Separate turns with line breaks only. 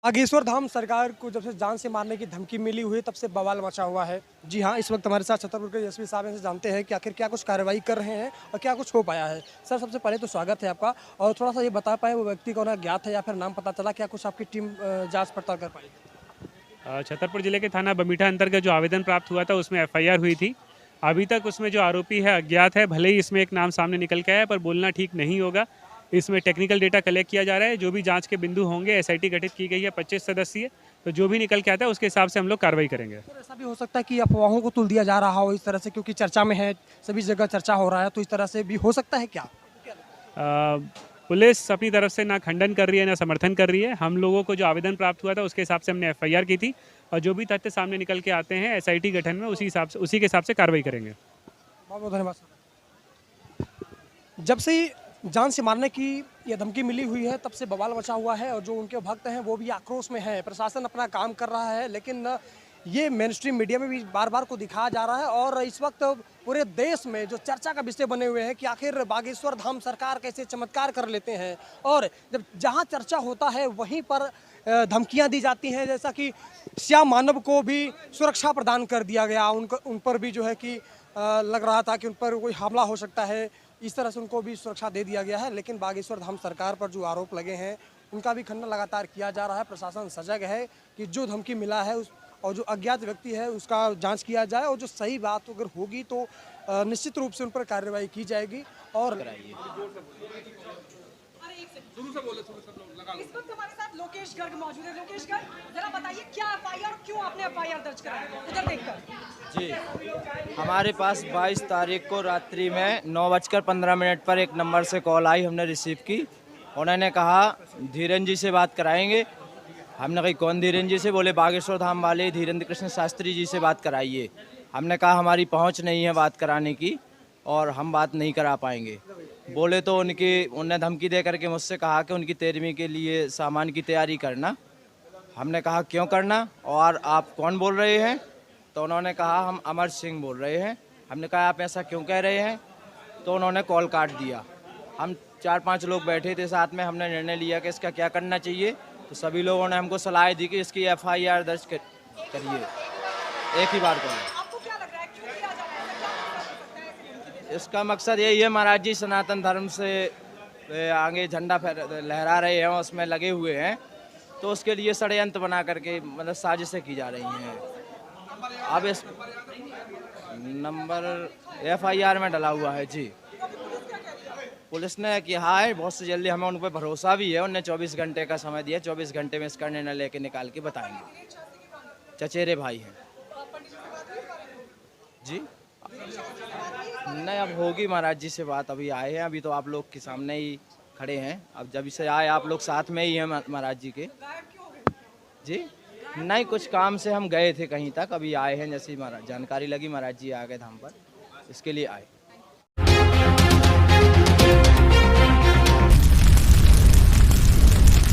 बागेश्वर धाम सरकार को जब से जान से मारने की धमकी मिली हुई है, तब से बवाल मचा हुआ है। जी हाँ, इस वक्त हमारे साथ छतरपुर के एसपी साहब हैं, से जानते हैं कि आखिर क्या कुछ कार्रवाई कर रहे हैं और क्या कुछ हो पाया है। सर, सबसे पहले तो स्वागत है आपका। और थोड़ा सा ये बता पाए वो व्यक्ति कौन है, ज्ञात है या फिर नाम पता चला, क्या कुछ आपकी टीम जांच पड़ताल कर पाई?
छतरपुर जिले के थाना बमीठा अंतर्गत जो आवेदन प्राप्त हुआ था उसमें एफआईआर हुई थी। अभी तक उसमें जो आरोपी है अज्ञात है। भले ही इसमें एक नाम सामने निकल के आया है, पर बोलना ठीक नहीं होगा। इसमें टेक्निकल डेटा कलेक्ट किया जा रहा है। जो भी जांच के बिंदु होंगे, एसआईटी गठित की गई है 25 सदस्यीय। तो जो भी निकल के आता है उसके हिसाब से हम लोग कार्रवाई करेंगे।
सर, ऐसा भी हो सकता है कि अफवाहों को तुल दिया जा रहा हो इस तरह से, क्योंकि चर्चा में है, सभी जगह चर्चा हो रहा है, तो इस तरह से भी हो सकता है क्या?
पुलिस अपनी तरफ से ना खंडन कर रही है ना समर्थन कर रही है। हम लोगों को जो आवेदन प्राप्त हुआ था उसके हिसाब से हमने एफआईआर की थी, और जो भी तथ्य सामने निकल के आते हैं एसआईटी गठन में उसी के हिसाब से कार्रवाई करेंगे।
बहुत बहुत धन्यवाद सर। जब से जान से मारने की ये धमकी मिली हुई है, तब से बवाल मचा हुआ है और जो उनके भक्त हैं वो भी आक्रोश में हैं। प्रशासन अपना काम कर रहा है, लेकिन ये मेन स्ट्रीम मीडिया में भी बार बार को दिखाया जा रहा है और इस वक्त पूरे देश में जो चर्चा का विषय बने हुए हैं कि आखिर बागेश्वर धाम सरकार कैसे चमत्कार कर लेते हैं। और जब जहाँ चर्चा होता है वहीं पर धमकियाँ दी जाती हैं, जैसा कि श्याम मानव को भी सुरक्षा प्रदान कर दिया गया। उन पर भी जो है कि लग रहा था कि उन पर कोई हमला हो सकता है, इस तरह से उनको भी सुरक्षा दे दिया गया है। लेकिन बागेश्वर धाम सरकार पर जो आरोप लगे हैं उनका भी खंडन लगातार किया जा रहा है। प्रशासन सजग है कि जो धमकी मिला है और जो अज्ञात व्यक्ति है उसका जांच किया जाए, और जो सही बात अगर होगी तो निश्चित रूप से उन पर कार्रवाई की जाएगी। और
इस वक्त हमारे साथ लोकेश गर्ग मौजूद है। लोकेश गर्ग, जरा बताइए क्या एफआईआर, क्यों आपने एफआईआर दर्ज कराई उधर देखकर?
जी, हमारे पास 22 तारीख को रात्रि में 9:15 पर एक नंबर से कॉल आई, हमने रिसीव की। उन्होंने कहा धीरेन्द्र जी से बात कराएंगे। हमने कही कौन धीरेन्द्र जी से? बोले बागेश्वर धाम वाले धीरेन्द्र कृष्ण शास्त्री जी से बात कराइए। हमने कहा हमारी पहुंच नहीं है बात कराने की और हम बात नहीं करा पाएंगे। बोले तो उन्हें धमकी दे करके मुझसे कहा कि उनकी 13वीं के लिए सामान की तैयारी करना। हमने कहा क्यों करना और आप कौन बोल रहे हैं? तो उन्होंने कहा हम अमर सिंह बोल रहे हैं। हमने कहा आप ऐसा क्यों कह रहे हैं? तो उन्होंने कॉल काट दिया। हम 4-5 लोग बैठे थे साथ में, हमने निर्णय लिया कि इसका क्या करना चाहिए। तो सभी लोगों ने हमको सलाह दी कि इसकी एफआईआर दर्ज करिए, एक ही बार करिए।
आपको क्या लग रहा है, क्यों किया जा रहा है, क्या मकसद हो सकता है ऐसे धमकी देने?
इसका मकसद यही है, महाराज जी सनातन धर्म से आगे झंडा लहरा रहे हैं, उसमें लगे हुए हैं, तो उसके लिए षड्यंत्र बना करके मतलब साजिशें की जा रही हैं। अब इस नंबर एफआईआर में डला हुआ है जी। पुलिस ने कहा है बहुत से जल्दी, हमें उन पर भरोसा भी है। उन्हें 24 घंटे का समय दिया, 24 घंटे में इसका निर्णय लेके निकाल के बताएंगे। चचेरे भाई हैं जी। नहीं, अब होगी महाराज जी से बात। अभी आए हैं, अभी तो आप लोग के सामने ही खड़े हैं। अब जब से आए आप लोग साथ में ही हैं महाराज जी के जी। नहीं, कुछ काम से हम गए थे कहीं तक, अभी आए हैं। जैसे ही महाराज जानकारी लगी महाराज जी आ गए धाम पर, इसके लिए आए।